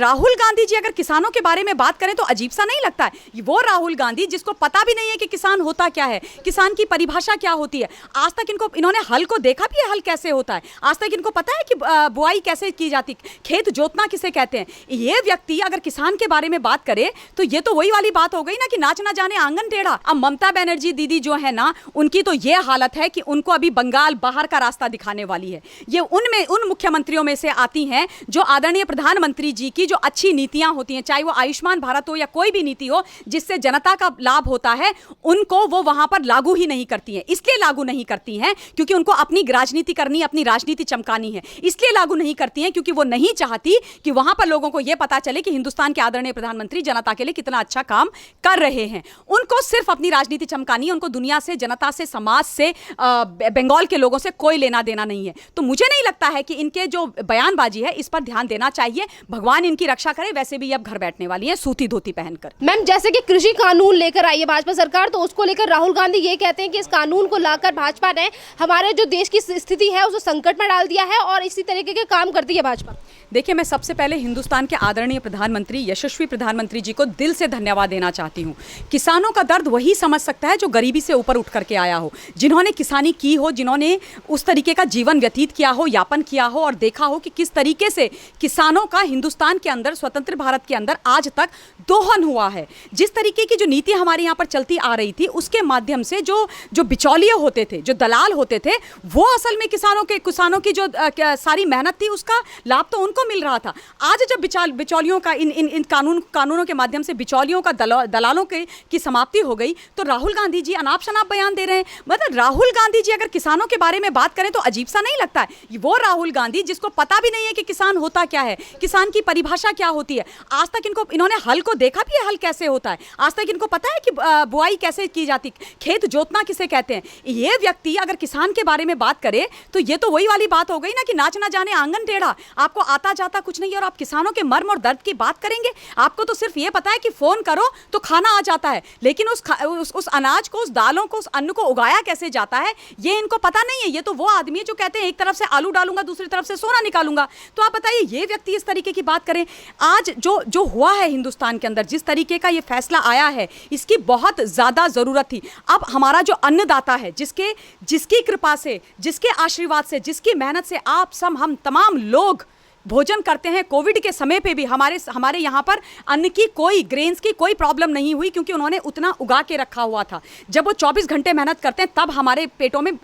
राहुल गांधी जी अगर किसानों के बारे में बात करें तो अजीब सा नहीं लगता है? वो राहुल गांधी जिसको पता भी नहीं है कि किसान होता क्या है, किसान की परिभाषा क्या होती है। आज तक इन्होंने हल को देखा भी है, हल कैसे होता है? आज तक इनको पता है कि बुआई कैसे की जाती, खेत जोतना किसे कहते हैं? ये व्यक्ति अगर किसान के बारे में बात करे तो ये तो वही वाली बात हो गई ना कि नाच ना जाने आंगन टेढ़ा। अब ममता बनर्जी दीदी जो है ना, उनकी तो ये हालत है कि उनको अभी बंगाल बाहर का रास्ता दिखाने वाली है। ये उन मुख्यमंत्रियों में से आती हैं जो आदरणीय प्रधानमंत्री जी की जो अच्छी नीतियां होती हैं, चाहे वो आयुष्मान भारत हो या कोई भी नीति हो जिससे जनता का लाभ होता है, उनको वो वहां पर लागू ही नहीं करती हैं। इसलिए लागू नहीं करती हैं क्योंकि उनको अपनी राजनीति करनी, अपनी राजनीति चमकानी है। इसलिए लागू नहीं करती हैं क्योंकि वो नहीं चाहती कि वहां पर लोगों को यह पता चले कि हिंदुस्तान के आदरणीय प्रधानमंत्री जनता के लिए कितना अच्छा काम कर रहे हैं। उनको सिर्फ अपनी राजनीति चमकानी है। उनको दुनिया से, जनता से, समाज से, बंगाल के लोगों से कोई लेना देना नहीं है। तो मुझे नहीं लगता है कि इनके जो बयानबाजी है इस पर ध्यान देना चाहिए। भगवान इनकी रक्षा करे। वैसे भी अब घर बैठने वाली है सूती धोती पहनकर। मैम, जैसे कि कृषि कानून लेकर आई है भाजपा सरकार, तो उसको लेकर राहुल गांधी ये कहते हैं कि इस कानून को लाकर भाजपा ने हमारे जो देश की स्थिति है उसको संकट में डाल दिया है और इसी तरीके के काम करती है भाजपा। देखिए, मैं सबसे पहले हिंदुस्तान के आदरणीय प्रधानमंत्री, यशस्वी प्रधानमंत्री जी को दिल से धन्यवाद देना चाहती हूँ। किसानों का दर्द वही समझ सकता है जो गरीबी से ऊपर उठ करके आया हो, जिन्होंने किसानी की हो, जिन्होंने उस तरीके का जीवन व्यतीत किया हो, यापन किया हो और देखा हो कि किस तरीके से किसानों का हिंदुस्तान के अंदर, स्वतंत्र भारत के अंदर आज तक दोहन हुआ है। जिस तरीके की जो नीति हमारे यहाँ पर चलती आ रही थी उसके माध्यम से जो बिचौलिए होते थे, जो दलाल होते थे, वो असल में किसानों की जो सारी मेहनत थी उसका लाभ तो उनको मिल रहा था। आज जब बिचौलियों का इन कानूनों के माध्यम से बिचौलियों का, दलालों की समाप्ति हो गई, तो राहुल गांधी जी अनाप शनाप बयान दे रहे हैं। मतलब राहुल गांधी जी अगर किसानों के बारे में बात करें तो अजीब सा नहीं लगता है? वो राहुल गांधी जिसको पता भी नहीं है कि किसान होता क्या है, किसान की परिभाषा क्या होती है। आज तक इन्होंने हल को देखा भी है, हल कैसे होता है। आज तक इनको पता है कि बुआई कैसे की जाती, खेत जोतना किसे कहते हैं। ये व्यक्ति अगर किसान के बारे में बात करे तो ये तो वही वाली बात हो गई ना कि नाच ना जाने आंगन टेढ़ा। आपको आता जाता कुछ नहीं है और आप किसानों के मर्म और दर्द की बात करेंगे। आपको तो सिर्फ ये पता है कि फोन करो तो खाना आ जाता है, लेकिन उस अनाज को, उस दालों को, उस अन्न को उगाया कैसे जाता है ये इनको पता नहीं है। ये तो वो आदमी है जो कहते हैं एक तरफ से आलू डालूंगा, दूसरी तरफ से सोना निकालूंगा। तो आप बताइए, ये व्यक्ति इस तरीके की बात करें। आज जो हुआ है हिंदुस्तान के अंदर, जिस तरीके का ये फैसला आया है, इसकी बहुत ज्यादा जरूरत थी। अब हमारा जो अन्नदाता है, जिसकी कृपा से, जिसके आशीर्वाद से, जिसकी मेहनत से हम तमाम लोग भोजन करते हैं, कोविड के समय पे भी हमारे यहाँ पर अन्न की ग्रेन्स की कोई प्रॉब्लम नहीं हुई क्योंकि उन्होंने उतना उगा के रखा हुआ था। जब वो 24 घंटे मेहनत करते हैं तब हमारे पेटों में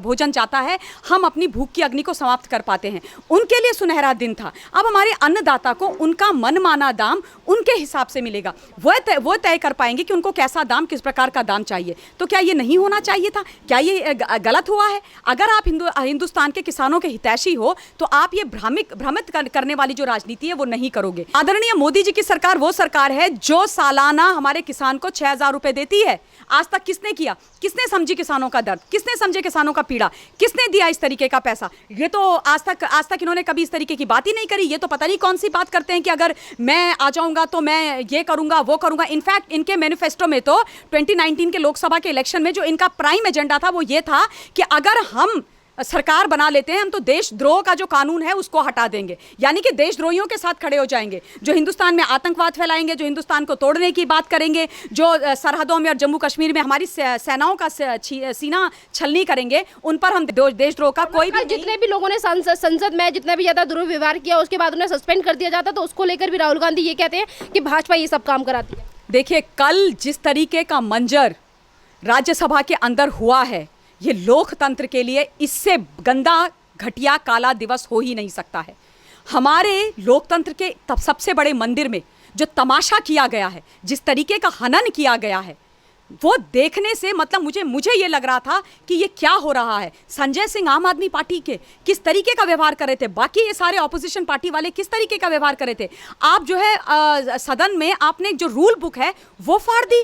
भोजन जाता है, हम अपनी भूख की अग्नि को समाप्त कर पाते हैं। उनके लिए सुनहरा दिन था। अब हमारे अन्नदाता को उनका मनमाना दाम उनके हिसाब से मिलेगा। वो तय कर पाएंगे कि उनको कैसा दाम, किस प्रकार का दाम चाहिए। तो क्या ये नहीं होना चाहिए था? क्या ये गलत हुआ है? अगर आप हिंदुस्तान के किसानों के हितैषी हो तो आप ये भ्रमित करने वाली जो राजनीति है वो नहीं करोगे। आदरणीय मोदी जी की सरकार वो सरकार है जो सालाना हमारे किसान को 6,000 रुपए देती है। आज तक किसने किया? किसने समझी किसानों का दर्द? किसने समझे किसानों का पीड़ा? किसने दिया इस तरीके का पैसा? ये तो आज तक इन्होंने कभी इस तरीके की बात ही नहीं करी। ये तो पता नहीं कौन सी बात करते हैं कि अगर मैं आ जाऊंगा तो मैं ये करूंगा, वो करूंगा। इनफैक्ट इनके मैनिफेस्टो में तो 2019 के लोकसभा के इलेक्शन में जो इनका प्राइम एजेंडा था वो ये था कि अगर हम सरकार बना लेते हैं हम तो देशद्रोह का जो कानून है उसको हटा देंगे। यानी कि देशद्रोहियों के साथ खड़े हो जाएंगे, जो हिंदुस्तान में आतंकवाद फैलाएंगे, जो हिंदुस्तान को तोड़ने की बात करेंगे, जो सरहदों में और जम्मू कश्मीर में हमारी सेनाओं का सीना छलनी करेंगे, उन पर हम देशद्रोह का कोई भी। जितने भी लोगों ने संसद में जितना भी ज्यादा दुर्व्यवहार किया उसके बाद उन्हें सस्पेंड कर दिया जाता, तो उसको लेकर भी राहुल गांधी ये कहते हैं कि भाजपा ये सब काम कराती है। देखिए, कल जिस तरीके का मंजर राज्यसभा के अंदर हुआ है, ये लोकतंत्र के लिए इससे गंदा, घटिया, काला दिवस हो ही नहीं सकता है। हमारे लोकतंत्र के तब सबसे बड़े मंदिर में जो तमाशा किया गया है, जिस तरीके का हनन किया गया है, वो देखने से मतलब मुझे ये लग रहा था कि ये क्या हो रहा है। संजय सिंह आम आदमी पार्टी के किस तरीके का व्यवहार कर रहे थे, बाकी ये सारे ऑपोजिशन पार्टी वाले किस तरीके का व्यवहार कर रहे थे। आप जो है सदन में आपने जो रूल बुक है वो फाड़ दी।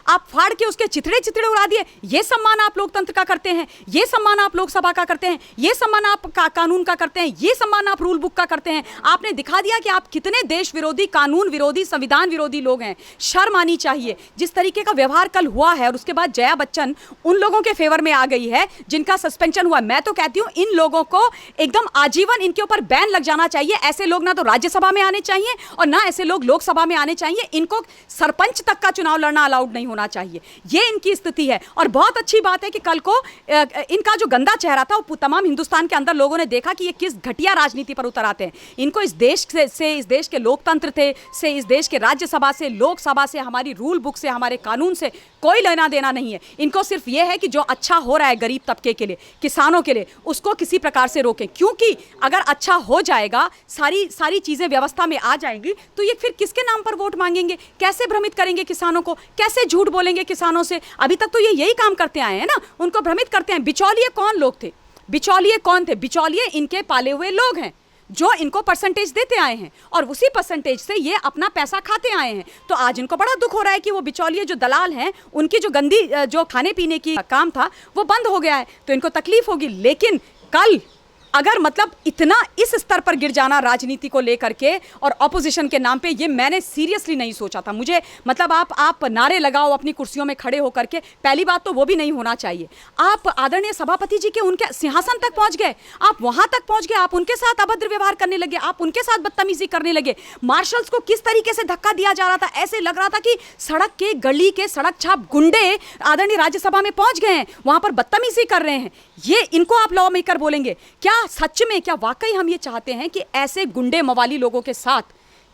आप फाड़ के उसके चिथड़े चिथड़े उड़ा दिए। ये सम्मान आप लोकतंत्र का करते हैं, ये सम्मान आप लोकसभा का करते हैं, ये सम्मान आप कानून का करते हैं, ये सम्मान आप रूल बुक का करते हैं। आपने दिखा दिया कि आप कितने देश विरोधी, कानून विरोधी, संविधान विरोधी लोग हैं। शर्म आनी चाहिए। जिस तरीके का व्यवहार कल हुआ है और उसके बाद जया बच्चन उन लोगों के फेवर में आ गई है जिनका सस्पेंशन हुआ। मैं तो कहती हूं इन लोगों को एकदम आजीवन इनके ऊपर बैन लग जाना चाहिए। ऐसे लोग ना तो राज्यसभा में आने चाहिए और ना ऐसे लोग लोकसभा में आने चाहिए। इनको सरपंच तक का चुनाव लड़ना अलाउड नहीं होना चाहिए। ये इनकी स्थिति है। और बहुत अच्छी बात है कि कल को इनका जो गंदा चेहरा था वो तमाम हिंदुस्तान के अंदर लोगों ने देखा कि ये किस घटिया राजनीति पर उतर आते हैं। इनको इस देश से इस देश के लोकतंत्र से इस देश के राज्यसभा से, लोकसभा से, हमारी रूल बुक से, हमारे कानून से कोई लेना देना नहीं है। इनको सिर्फ ये है कि जो अच्छा हो रहा है गरीब तबके के लिए, किसानों के लिए, उसको किसी प्रकार से रोकें। क्योंकि अगर अच्छा हो जाएगा, सारी चीजें व्यवस्था में आ जाएंगी, तो ये फिर किसके नाम पर वोट मांगेंगे? कैसे भ्रमित करेंगे किसानों को? कैसे झूठ बोलेंगे किसानों से? अभी तक तो ये यही काम करते आए हैं ना, उनको भ्रमित करते हैं। बिचौलिए कौन लोग थे? बिचौलिए कौन थे? बिचौलिए इनके पाले हुए लोग हैं जो इनको परसेंटेज देते आए हैं और उसी परसेंटेज से ये अपना पैसा खाते आए हैं। तो आज इनको बड़ा दुख हो रहा है कि वो बिचौलिए जो दलाल हैं, उनकी जो गंदी जो खाने पीने की काम था वो बंद हो गया है, तो इनको तकलीफ होगी। लेकिन कल अगर मतलब इतना इस स्तर पर गिर जाना राजनीति को लेकर के और ऑपोजिशन के नाम पे, ये मैंने सीरियसली नहीं सोचा था। मुझे मतलब आप नारे लगाओ अपनी कुर्सियों में खड़े होकर के, पहली बात तो वो भी नहीं होना चाहिए। आप आदरणीय सभापति जी के उनके सिंहासन तक पहुंच गए, आप वहां तक पहुंच गए, आप उनके साथ अभद्र व्यवहार करने लगे, आप उनके साथ बदतमीजी करने लगे। मार्शल्स को किस तरीके से धक्का दिया जा रहा था, ऐसे लग रहा था कि सड़क के गली के सड़क छाप गुंडे आदरणीय राज्यसभा में पहुंच गए हैं, वहां पर बदतमीजी कर रहे हैं। ये इनको आप लॉ मेकर बोलेंगे क्या? सच में क्या वाकई हम ये चाहते हैं कि ऐसे गुंडे मवाली लोगों के साथ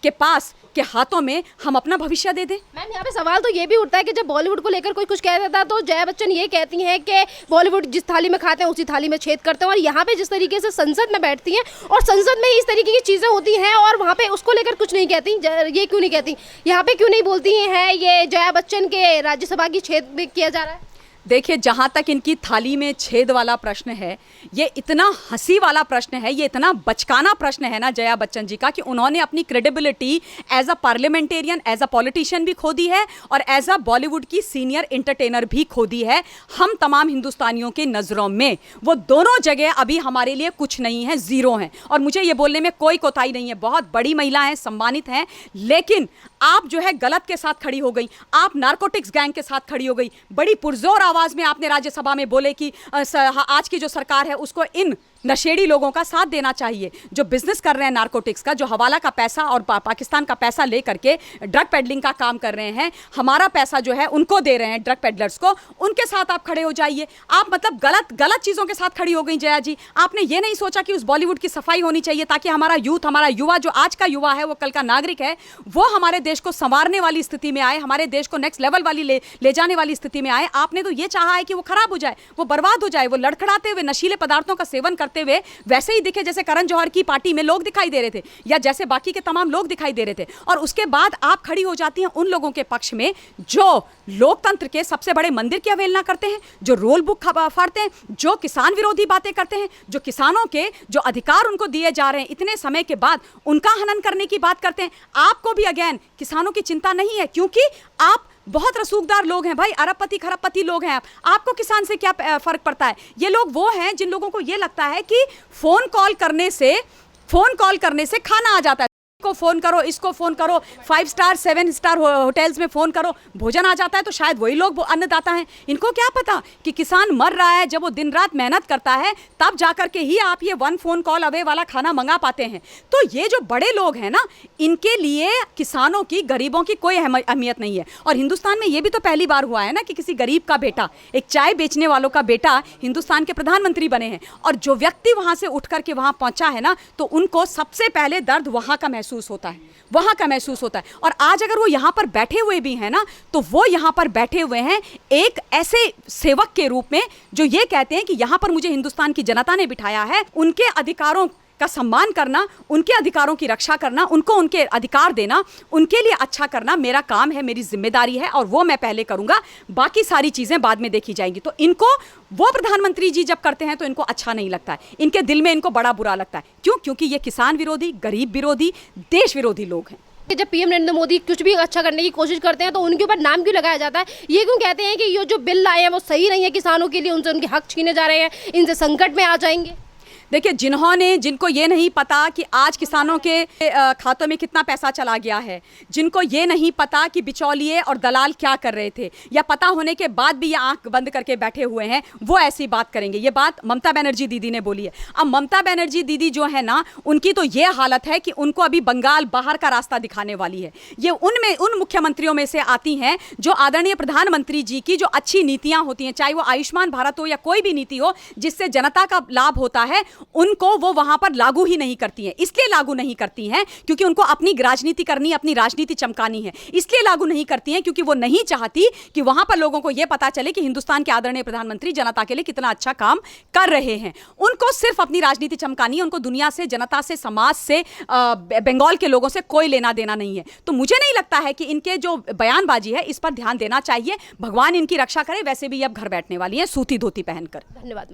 के पास के हाथों में हम अपना भविष्य दे दें? मैम यहाँ पे सवाल तो ये भी उठता है कि जब बॉलीवुड को लेकर कोई कुछ कहता था तो जया बच्चन ये कहती हैं कि बॉलीवुड जिस थाली में खाते हैं उसी थाली में छेद करते हैं, और यहाँ पे जिस तरीके से संसद में बैठती हैं और संसद में इस तरीके की चीज़ें होती हैं और वहाँ पे उसको लेकर कुछ नहीं कहती। ये क्यों नहीं कहती? यहाँ पे क्यों नहीं बोलती हैं ये जया बच्चन के राज्यसभा की छेद में किया जा रहा है? देखिए, जहाँ तक इनकी थाली में छेद वाला प्रश्न है, ये इतना हंसी वाला प्रश्न है, ये इतना बचकाना प्रश्न है ना जया बच्चन जी का, कि उन्होंने अपनी credibility as a parliamentarian, as a politician भी खो दी है और एज अ बॉलीवुड की सीनियर एंटरटेनर भी खो दी है। हम तमाम हिंदुस्तानियों के नज़रों में वो दोनों जगह अभी हमारे लिए कुछ नहीं है, ज़ीरो हैं। और मुझे ये बोलने में कोई कोताही नहीं है, बहुत बड़ी महिला हैं, सम्मानित हैं, लेकिन आप जो है गलत के साथ खड़ी हो गई, आप नारकोटिक्स गैंग के साथ खड़ी हो गई। बड़ी पुरजोर आवाज में आपने राज्यसभा में बोले कि आज की जो सरकार है उसको इन नशेड़ी लोगों का साथ देना चाहिए जो बिजनेस कर रहे हैं नारकोटिक्स का, जो हवाला का पैसा और पाकिस्तान का पैसा लेकर के ड्रग पेडलिंग का काम कर रहे हैं, हमारा पैसा जो है उनको दे रहे हैं ड्रग पेडलर्स को, उनके साथ आप खड़े हो जाइए। आप मतलब गलत चीज़ों के साथ खड़ी हो गई जया जी। आपने ये नहीं सोचा कि उस बॉलीवुड की सफाई होनी चाहिए ताकि हमारा यूथ, हमारा युवा, जो आज का युवा है वो कल का नागरिक है, वो हमारे देश को संवारने वाली स्थिति में आए, हमारे देश को नेक्स्ट लेवल वाली ले जाने वाली स्थिति में आए। आपने तो ये चाहा है कि वो खराब हो जाए, वो बर्बाद हो जाए, वो लड़खड़ाते हुए नशीले पदार्थों का सेवन करते हुए वैसे ही दिखे जैसे करण जौहर की पार्टी में लोग दिखाई दे रहे थे या जैसे बाकी के तमाम लोग दिखाई दे रहे थे। और उसके बाद आप खड़ी हो जाती हैं उन लोगों के पक्ष में जो लोकतंत्र के सबसे बड़े मंदिर की अवहेलना करते हैं, जो रोल बुक फाड़ते हैं, जो किसान विरोधी बातें करते हैं, जो किसानों के जो अधिकार उनको दिए जा रहे हैं इतने समय के बाद उनका हनन करने की बात करते हैं। आपको भी अगेन किसानों की चिंता नहीं है क्योंकि आप बहुत रसूखदार लोग हैं भाई, अरबपति खरबपति लोग हैं। आपको किसान से क्या फर्क पड़ता है? ये लोग वो हैं जिन लोगों को ये लगता है कि फोन कॉल करने से खाना आ जाता है। को फोन करो, इसको फोन करो, 5 स्टार 7 स्टार होटल्स में फोन करो, भोजन आ जाता है, तो शायद वही लोग अन्नदाता हैं। इनको क्या पता कि किसान मर रहा है, जब वो दिन रात मेहनत करता है तब जाकर के ही आप ये 1 फोन कॉल अवे वाला खाना मंगा पाते हैं। तो ये जो बड़े लोग हैं ना, इनके लिए किसानों की, गरीबों की कोई अहमियत नहीं है। और हिंदुस्तान में ये भी तो पहली बार हुआ है ना कि किसी गरीब का बेटा, एक चाय बेचने वालों का बेटा हिंदुस्तान के प्रधानमंत्री बने हैं। और जो व्यक्ति वहां से उठ करके वहां पहुंचा है ना, तो उनको सबसे पहले दर्द वहां का महसूस होता है, वहां का महसूस होता है। और आज अगर वो यहां पर बैठे हुए भी हैं ना, तो वो यहां पर बैठे हुए हैं एक ऐसे सेवक के रूप में जो ये कहते हैं कि यहां पर मुझे हिंदुस्तान की जनता ने बिठाया है, उनके अधिकारों का सम्मान करना, उनके अधिकारों की रक्षा करना, उनको उनके अधिकार देना, उनके लिए अच्छा करना मेरा काम है, मेरी जिम्मेदारी है, और वो मैं पहले करूंगा, बाकी सारी चीजें बाद में देखी जाएंगी। तो इनको वो प्रधानमंत्री जी जब करते हैं तो इनको अच्छा नहीं लगता है, इनके दिल में इनको बड़ा बुरा लगता है। क्यों? क्योंकि ये किसान विरोधी, गरीब विरोधी, देश विरोधी लोग हैं। कि जब पीएम नरेंद्र मोदी कुछ भी अच्छा करने की कोशिश करते हैं तो उनके ऊपर नाम क्यों लगाया जाता है? ये क्यों कहते हैं कि ये जो बिल लाए हैं वो सही नहीं है किसानों के लिए, उनसे उनके हक छीने जा रहे हैं, इनसे संकट में आ जाएंगे? देखिए, जिनको ये नहीं पता कि आज किसानों के खातों में कितना पैसा चला गया है, जिनको ये नहीं पता कि बिचौलिए और दलाल क्या कर रहे थे, या पता होने के बाद भी ये आंख बंद करके बैठे हुए हैं, वो ऐसी बात करेंगे। ये बात ममता बनर्जी दीदी ने बोली है। अब ममता बनर्जी दीदी जो है ना, उनकी तो ये हालत है कि उनको अभी बंगाल बाहर का रास्ता दिखाने वाली है। ये उन मुख्यमंत्रियों में से आती हैं जो आदरणीय प्रधानमंत्री जी की जो अच्छी नीतियां होती हैं, चाहे वो आयुष्मान भारत हो या कोई भी नीति हो जिससे जनता का लाभ होता है, उनको वो वहां पर लागू ही नहीं करती हैं। इसलिए लागू नहीं करती हैं क्योंकि उनको अपनी राजनीति करनी, अपनी राजनीति चमकानी है। इसलिए लागू नहीं करती हैं क्योंकि वो नहीं चाहती कि वहां पर लोगों को यह पता चले कि हिंदुस्तान के आदरणीय प्रधानमंत्री जनता के लिए कितना अच्छा काम कर रहे हैं। उनको सिर्फ अपनी राजनीति चमकानी है। उनको दुनिया से, जनता से, समाज से, बंगाल के लोगों से कोई लेना देना नहीं है। तो मुझे नहीं लगता है कि इनके जो बयानबाजी है इस पर ध्यान देना चाहिए। भगवान इनकी रक्षा करे। वैसे भी अब घर बैठने वाली हैं सूती धोती पहनकर। धन्यवाद मैम।